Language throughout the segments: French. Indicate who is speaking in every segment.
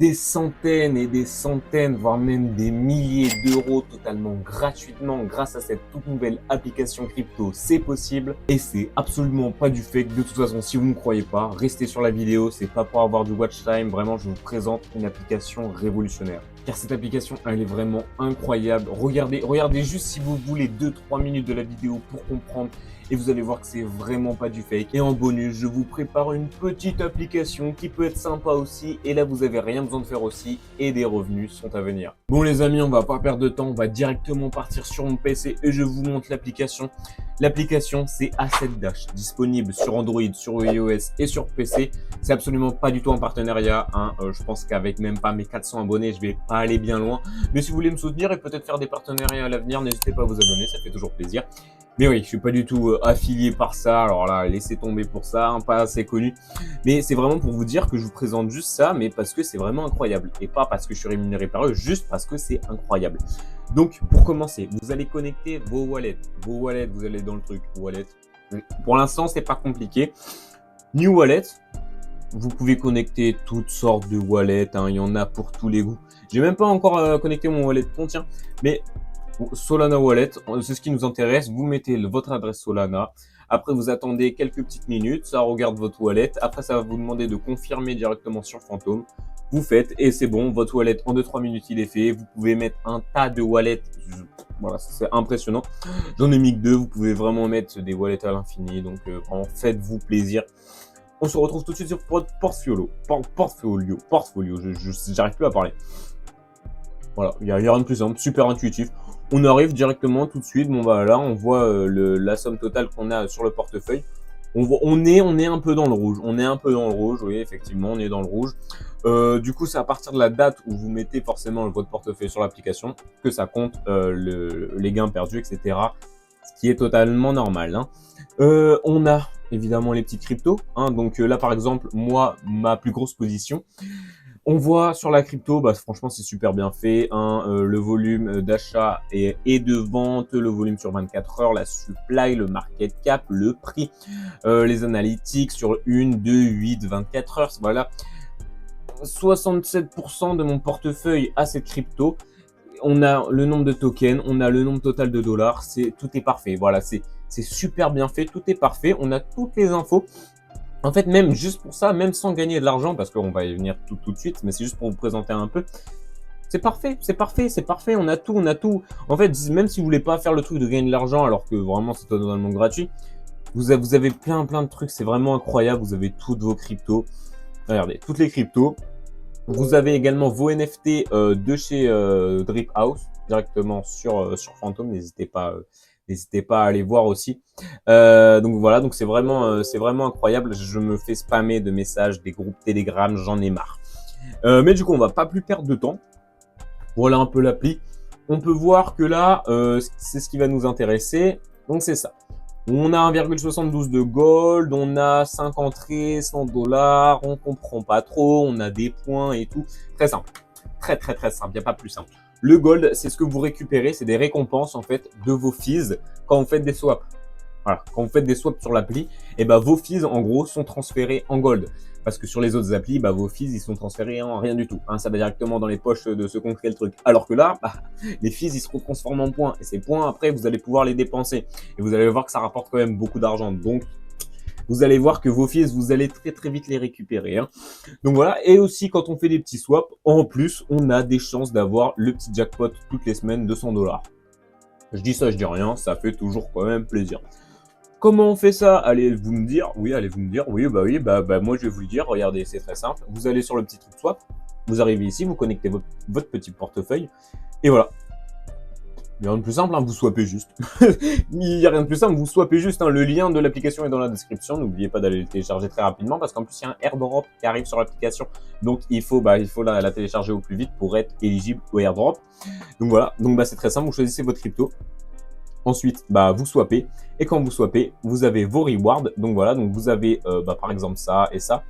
Speaker 1: des centaines et des centaines, voire même des milliers d'euros totalement gratuitement grâce à cette toute nouvelle application crypto. C'est possible et c'est absolument pas du fake. De toute façon, si vous ne croyez pas, restez sur la vidéo. C'est pas pour avoir du watch time. Vraiment, je vous présente une application révolutionnaire. Car cette application, elle est vraiment incroyable. Regardez juste si vous voulez 2-3 minutes de la vidéo pour comprendre et vous allez voir que c'est vraiment pas du fake. Et en bonus, je vous prépare une petite application qui peut être sympa aussi. Et là, vous avez rien besoin de faire aussi et des revenus sont à venir. Bon les amis, on va pas perdre de temps, on va directement partir sur mon PC et je vous montre l'application. L'application, c'est Asset Dash, disponible sur Android, sur iOS et sur PC. C'est absolument pas du tout un partenariat. Je pense qu'avec même pas mes 400 abonnés, je vais pas aller bien loin. Mais si vous voulez me soutenir et peut-être faire des partenariats à l'avenir, n'hésitez pas à vous abonner, ça fait toujours plaisir. Mais oui, je suis pas du tout affilié par ça. Alors là, laissez tomber pour ça, pas assez connu. Mais c'est vraiment pour vous dire que je vous présente juste ça, mais parce que c'est vraiment incroyable. Et pas parce que je suis rémunéré par eux, juste parce que c'est incroyable. Donc, pour commencer, vous allez connecter vos wallets. Vos wallets, vous allez dans le truc wallet. Pour l'instant, c'est pas compliqué. New Wallet, vous pouvez connecter toutes sortes de wallets. Il y en a pour tous les goûts. J'ai même pas encore connecté mon wallet compte, mais Solana Wallet, c'est ce qui nous intéresse. Vous mettez votre adresse Solana. Après, vous attendez quelques petites minutes. Ça regarde votre wallet. Après, ça va vous demander de confirmer directement sur Phantom. Vous faites et c'est bon. Votre wallet, en 2-3 minutes, il est fait. Vous pouvez mettre un tas de wallets. Voilà, c'est impressionnant. J'en ai mis que 2. Vous pouvez vraiment mettre des wallets à l'infini. Donc, vraiment, faites-vous plaisir. On se retrouve tout de suite sur Portfolio. J'arrive plus à parler. Voilà, il y a rien de plus simple, super intuitif. On arrive directement tout de suite. Bon bah là, on voit la somme totale qu'on a sur le portefeuille. On est un peu dans le rouge. On est un peu dans le rouge, oui, effectivement, on est dans le rouge. Du coup, c'est à partir de la date où vous mettez forcément votre portefeuille sur l'application que ça compte les gains perdus, etc. Ce qui est totalement normal. Hein. On a évidemment les petites cryptos. Hein. Donc là, par exemple, moi, ma plus grosse position. On voit sur la crypto, bah, franchement, c'est super bien fait. Hein, le volume d'achat et de vente, le volume sur 24 heures, la supply, le market cap, le prix, les analytics sur 1, 2, 8, 24 heures. Voilà, 67% de mon portefeuille à cette crypto. On a le nombre de tokens, on a le nombre total de dollars. Tout est parfait. Voilà, c'est super bien fait. Tout est parfait. On a toutes les infos. En fait, même juste pour ça, même sans gagner de l'argent, parce qu'on va y venir tout de suite, mais c'est juste pour vous présenter un peu. C'est parfait, c'est parfait, c'est parfait, on a tout, on a tout. En fait, même si vous voulez pas faire le truc de gagner de l'argent, alors que vraiment c'est totalement gratuit, vous avez plein de trucs, c'est vraiment incroyable, vous avez toutes vos cryptos. Regardez, toutes les cryptos. Vous avez également vos NFT de chez Drip House, directement sur Phantom, n'hésitez pas à aller voir aussi. Donc voilà, donc c'est vraiment incroyable. Je me fais spammer de messages des groupes Telegram, j'en ai marre. Mais du coup, on va pas plus perdre de temps. Voilà un peu l'appli. On peut voir que là, c'est ce qui va nous intéresser. Donc c'est ça. On a 1,72 de gold, on a 5 entrées, 100 dollars, on comprend pas trop, on a des points et tout. Très simple. Très simple, il n'y a pas plus simple. Le gold, c'est ce que vous récupérez, c'est des récompenses en fait de vos fees quand vous faites des swaps. Voilà, quand vous faites des swaps sur l'appli, et ben vos fees en gros sont transférés en gold. Parce que sur les autres applis, bah, vos fees ils sont transférés en rien du tout. Hein, ça va directement dans les poches de ceux qui ont créé le truc. Alors que là, bah, les fees ils se transforment en points. Et ces points après vous allez pouvoir les dépenser. Et vous allez voir que ça rapporte quand même beaucoup d'argent. Donc vous allez voir que vos fees, vous allez très vite les récupérer. Hein. Donc voilà, et aussi quand on fait des petits swaps, en plus, on a des chances d'avoir le petit jackpot toutes les semaines de 100 dollars. Je dis ça, je dis rien, ça fait toujours quand même plaisir. Comment on fait ça? Allez-vous me dire, oui, moi je vais vous le dire, regardez, c'est très simple. Vous allez sur le petit truc swap, vous arrivez ici, vous connectez votre petit portefeuille, et voilà. Il n'y a rien de plus simple, hein, vous swappez juste. Il n'y a rien de plus simple, vous swappez juste. Hein, le lien de l'application est dans la description. N'oubliez pas d'aller le télécharger très rapidement parce qu'en plus, il y a un airdrop qui arrive sur l'application. Donc, il faut la télécharger au plus vite pour être éligible au airdrop. Donc voilà, donc c'est très simple, vous choisissez votre crypto. Ensuite, vous swappez. Et quand vous swappez, vous avez vos rewards. Donc voilà, donc vous avez par exemple ça et ça.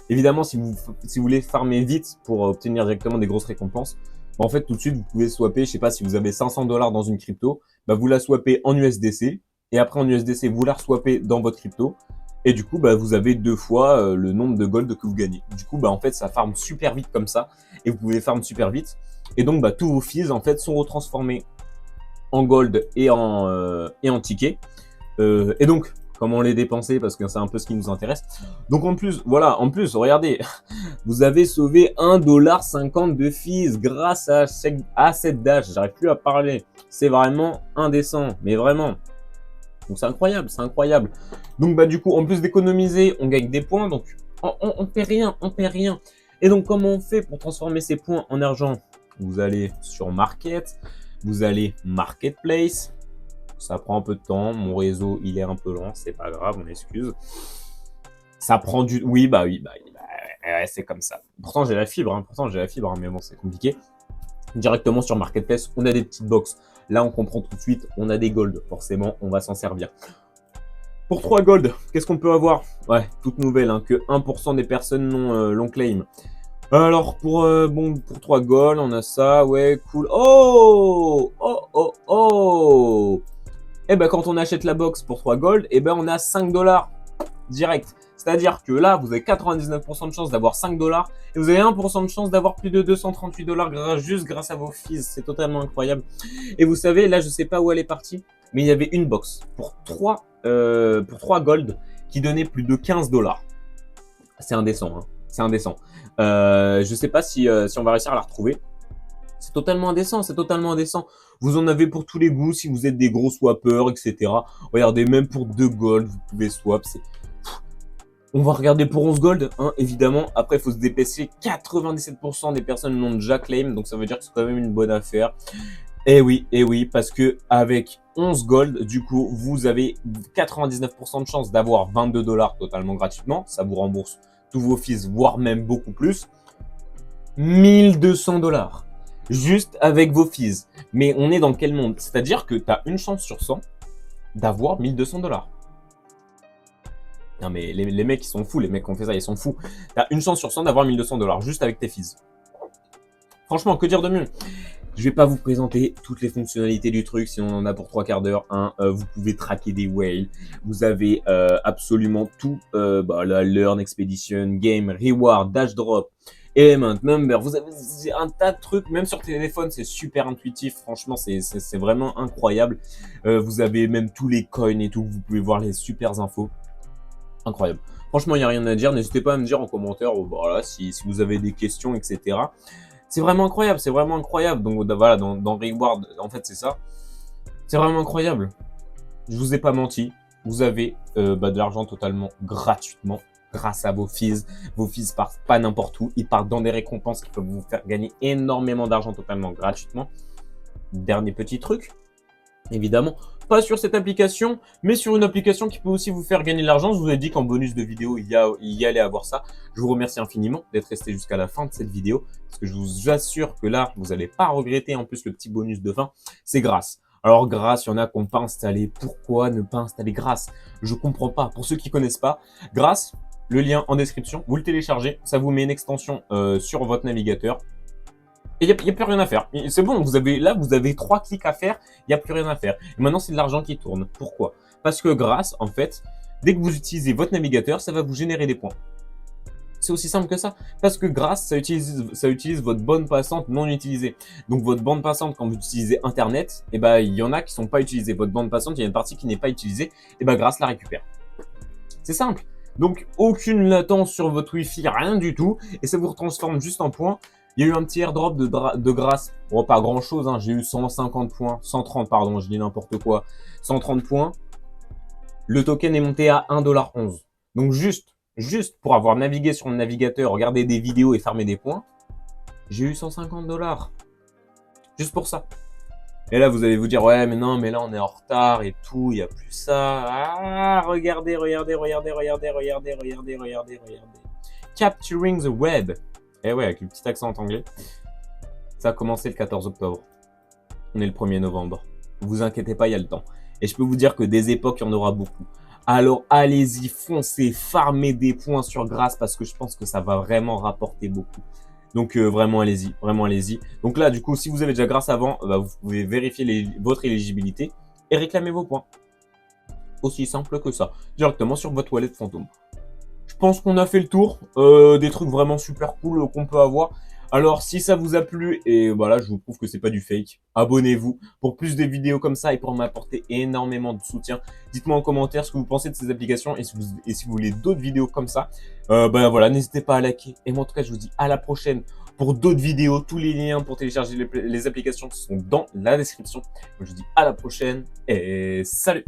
Speaker 1: Évidemment, si vous voulez farmer vite pour obtenir directement des grosses récompenses, en fait, tout de suite, vous pouvez swapper, je sais pas, si vous avez 500 dollars dans une crypto, vous la swappez en USDC, et après en USDC, vous la reswappez dans votre crypto, Et du coup, bah, vous avez 2 fois le nombre de gold que vous gagnez. Du coup, bah, en fait, ça farm super vite comme ça. Et vous pouvez farm super vite. Et donc, bah, tous vos fils, en fait, sont retransformés en gold et en tickets. Et donc, comment les dépenser, parce que c'est un peu ce qui nous intéresse. Donc en plus, voilà, en plus, regardez, vous avez sauvé 1,50 $ de fees grâce à cette dash. J'arrive plus à parler. C'est vraiment indécent, mais vraiment. Donc c'est incroyable, c'est incroyable. Donc bah du coup, en plus d'économiser, on gagne des points, donc on perd rien, on perd rien. Et donc comment on fait pour transformer ces points en argent? Vous allez sur Market, vous allez Marketplace. Ça prend un peu de temps, mon réseau il est un peu lent, c'est pas grave, on excuse. Ça prend du... Oui, ouais, c'est comme ça. Pourtant j'ai la fibre, mais bon c'est compliqué. Directement sur Marketplace, on a des petites box. Là on comprend tout de suite, on a des gold, forcément on va s'en servir. Pour 3 gold, qu'est-ce qu'on peut avoir? Ouais, toute nouvelle, hein, que 1% des personnes l'ont claim. Alors, pour 3 gold, on a ça, ouais, cool. Oh! Oh, oh, oh! Eh ben, quand on achète la box pour 3 gold, eh ben, on a 5 $ direct. C'est-à-dire que là, vous avez 99% de chance d'avoir 5 $ et vous avez 1% de chance d'avoir plus de 238 $ juste grâce à vos fees. C'est totalement incroyable. Et vous savez, là, je sais pas où elle est partie, mais il y avait une box pour 3 gold qui donnait plus de 15 $. C'est indécent, hein. C'est indécent. Je sais pas si on va réussir à la retrouver. C'est totalement indécent, c'est totalement indécent. Vous en avez pour tous les goûts si vous êtes des gros swappers, etc. Regardez, même pour 2 gold, vous pouvez swap. On va regarder pour 11 gold, hein, évidemment. Après, il faut se dépêcher. 97% des personnes l'ont déjà claim, donc ça veut dire que c'est quand même une bonne affaire. Et oui, parce que avec 11 gold, du coup, vous avez 99% de chance d'avoir 22 $ totalement gratuitement. Ça vous rembourse tous vos fees, voire même beaucoup plus. 1200 $. Juste avec vos fees. Mais on est dans quel monde? C'est-à-dire que tu as une chance sur 100 d'avoir 1200 $. Non mais les mecs ils sont fous, les mecs qui ont fait ça ils sont fous. Tu as une chance sur 100 d'avoir 1200 $ juste avec tes fees. Franchement, que dire de mieux? Je vais pas vous présenter toutes les fonctionnalités du truc, sinon on en a pour 3 quarts d'heure. Vous pouvez traquer des whales, vous avez absolument tout, la Learn, Expedition, Game, Reward, Dash Drop, Element, Number, vous avez un tas de trucs, même sur téléphone, c'est super intuitif, franchement, c'est vraiment incroyable. Vous avez même tous les coins et tout, vous pouvez voir les super infos. Incroyable. Franchement, il n'y a rien à dire, n'hésitez pas à me dire en commentaire, voilà, si vous avez des questions, etc. C'est vraiment incroyable, c'est vraiment incroyable. Donc voilà, dans Reward, en fait, c'est ça. C'est vraiment incroyable. Je vous ai pas menti. Vous avez de l'argent totalement gratuitement grâce à vos fees. Vos fees partent pas n'importe où. Ils partent dans des récompenses qui peuvent vous faire gagner énormément d'argent totalement gratuitement. Dernier petit truc, évidemment, pas sur cette application, mais sur une application qui peut aussi vous faire gagner de l'argent. Je vous ai dit qu'en bonus de vidéo, il y allait avoir ça. Je vous remercie infiniment d'être resté jusqu'à la fin de cette vidéo, parce que je vous assure que là, vous n'allez pas regretter en plus le petit bonus de fin. C'est grâce. Alors grâce, il y en a qui n'ont pas installé. Pourquoi ne pas installer grâce? Je comprends pas. Pour ceux qui connaissent pas, grâce, le lien en description, vous le téléchargez, ça vous met une extension sur votre navigateur. Et il n'y a plus rien à faire. C'est bon, vous avez 3 clics à faire, il n'y a plus rien à faire. Et maintenant, c'est de l'argent qui tourne. Pourquoi? Parce que grâce, en fait, dès que vous utilisez votre navigateur, ça va vous générer des points. C'est aussi simple que ça. Parce que grâce, ça utilise votre bande passante non utilisée. Donc votre bande passante, quand vous utilisez Internet, il y en a qui ne sont pas utilisées. Votre bande passante, il y a une partie qui n'est pas utilisée, et grâce la récupère. C'est simple. Donc aucune latence sur votre Wi-Fi, rien du tout, et ça vous retransforme juste en points. Il y a eu un petit airdrop de grâce. Bon, pas grand chose, hein. J'ai eu 150 points. 130, pardon, je dis n'importe quoi. 130 points. Le token est monté à 1,11 $. Donc juste pour avoir navigué sur le navigateur, regardé des vidéos et farmer des points, j'ai eu 150 $. Juste pour ça. Et là, vous allez vous dire, ouais, mais non, mais là, on est en retard et tout, il n'y a plus ça. Ah, regardez. Capturing the web. Eh ouais, avec le petit accent en anglais. Ça a commencé le 14 octobre. On est le 1er novembre. Vous inquiétez pas, il y a le temps. Et je peux vous dire que des époques, il y en aura beaucoup. Alors allez-y, foncez, farmez des points sur grâce parce que je pense que ça va vraiment rapporter beaucoup. Donc vraiment allez-y, vraiment allez-y. Donc là, du coup, si vous avez déjà grâce avant, vous pouvez vérifier votre éligibilité et réclamer vos points. aussi simple que ça, directement sur votre wallet fantôme. Je pense qu'on a fait le tour des trucs vraiment super cool qu'on peut avoir. Alors, si ça vous a plu, et voilà, je vous prouve que c'est pas du fake, abonnez-vous pour plus de vidéos comme ça et pour m'apporter énormément de soutien. Dites-moi en commentaire ce que vous pensez de ces applications et si vous voulez d'autres vidéos comme ça. Ben voilà, n'hésitez pas à liker. Et moi, en tout cas, je vous dis à la prochaine pour d'autres vidéos. Tous les liens pour télécharger les applications sont dans la description. Je vous dis à la prochaine et salut!